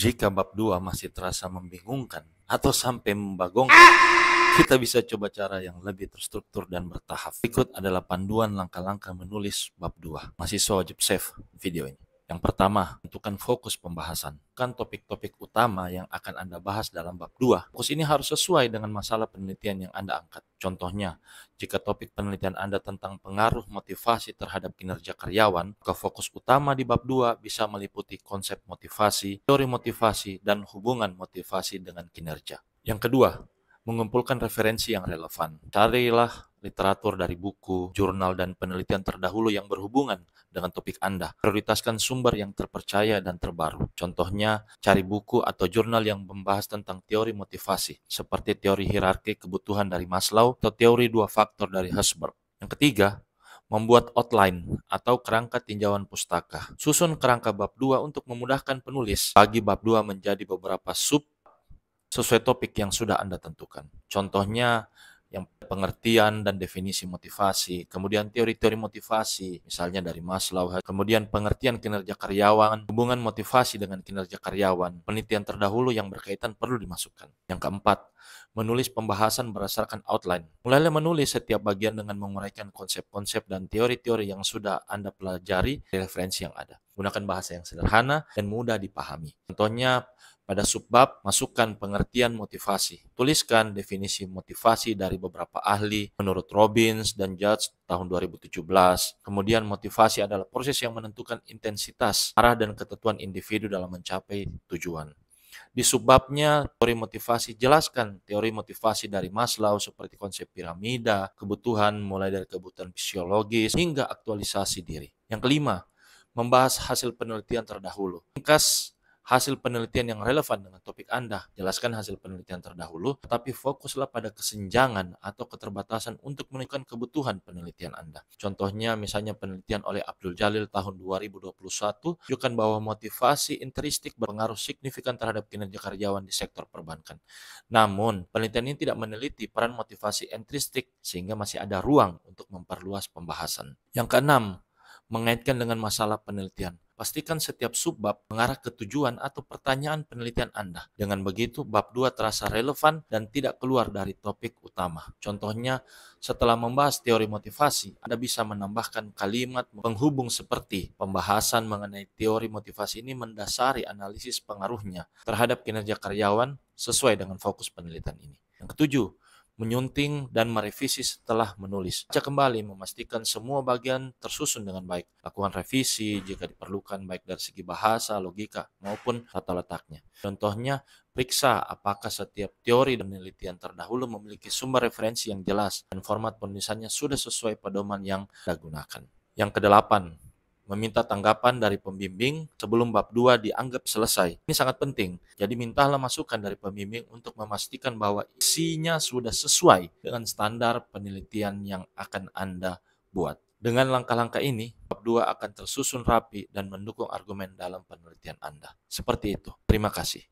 Jika bab 2 masih terasa membingungkan atau sampai membagongkan, kita bisa coba cara yang lebih terstruktur dan bertahap. Berikut adalah panduan langkah-langkah menulis bab 2. Mahasiswa wajib save video ini. Yang pertama, tentukan fokus pembahasan. Kan topik-topik utama yang akan Anda bahas dalam bab 2. Fokus ini harus sesuai dengan masalah penelitian yang Anda angkat. Contohnya, jika topik penelitian Anda tentang pengaruh motivasi terhadap kinerja karyawan, maka fokus utama di bab 2 bisa meliputi konsep motivasi, teori motivasi, dan hubungan motivasi dengan kinerja. Yang kedua, mengumpulkan referensi yang relevan. Carilah literatur dari buku, jurnal, dan penelitian terdahulu yang berhubungan dengan topik Anda. Prioritaskan sumber yang terpercaya dan terbaru. Contohnya, cari buku atau jurnal yang membahas tentang teori motivasi, seperti teori hierarki kebutuhan dari Maslow atau teori 2 faktor dari Herzberg. Yang ketiga, membuat outline atau kerangka tinjauan pustaka. Susun kerangka bab 2 untuk memudahkan penulis. Bagi bab 2 menjadi beberapa sub sesuai topik yang sudah Anda tentukan. Contohnya, yang pengertian dan definisi motivasi, kemudian teori-teori motivasi, misalnya dari Maslow, kemudian pengertian kinerja karyawan, hubungan motivasi dengan kinerja karyawan, penelitian terdahulu yang berkaitan perlu dimasukkan. Yang keempat, menulis pembahasan berdasarkan outline. Mulailah menulis setiap bagian dengan menguraikan konsep-konsep dan teori-teori yang sudah Anda pelajari dari referensi yang ada. Gunakan bahasa yang sederhana dan mudah dipahami. Contohnya, pada subbab, masukkan pengertian motivasi. Tuliskan definisi motivasi dari beberapa ahli menurut Robbins dan Judge tahun 2017. Kemudian motivasi adalah proses yang menentukan intensitas, arah, dan ketentuan individu dalam mencapai tujuan. Di subbabnya, teori motivasi, jelaskan teori motivasi dari Maslow seperti konsep piramida, kebutuhan mulai dari kebutuhan fisiologis hingga aktualisasi diri. Yang kelima, membahas hasil penelitian terdahulu. Ringkas hasil penelitian yang relevan dengan topik Anda. Jelaskan hasil penelitian terdahulu, tetapi fokuslah pada kesenjangan atau keterbatasan untuk menunjukkan kebutuhan penelitian Anda. Contohnya, misalnya penelitian oleh Abdul Jalil tahun 2021 menunjukkan bahwa motivasi intrinsik berpengaruh signifikan terhadap kinerja karyawan di sektor perbankan. Namun, penelitian ini tidak meneliti peran motivasi intrinsik sehingga masih ada ruang untuk memperluas pembahasan. Yang keenam, mengaitkan dengan masalah penelitian. Pastikan setiap subbab mengarah ke tujuan atau pertanyaan penelitian Anda. Dengan begitu, bab 2 terasa relevan dan tidak keluar dari topik utama. Contohnya, setelah membahas teori motivasi, Anda bisa menambahkan kalimat penghubung seperti pembahasan mengenai teori motivasi ini mendasari analisis pengaruhnya terhadap kinerja karyawan sesuai dengan fokus penelitian ini. Yang ketujuh, menyunting dan merevisi setelah menulis. Baca kembali, memastikan semua bagian tersusun dengan baik. Lakukan revisi jika diperlukan, baik dari segi bahasa, logika, maupun tata letaknya. Contohnya, periksa apakah setiap teori dan penelitian terdahulu memiliki sumber referensi yang jelas dan format penulisannya sudah sesuai pedoman yang Anda gunakan. Yang kedelapan, meminta tanggapan dari pembimbing sebelum bab 2 dianggap selesai. Ini sangat penting. Jadi mintalah masukan dari pembimbing untuk memastikan bahwa isinya sudah sesuai dengan standar penelitian yang akan Anda buat. Dengan langkah-langkah ini, bab 2 akan tersusun rapi dan mendukung argumen dalam penelitian Anda. Seperti itu. Terima kasih.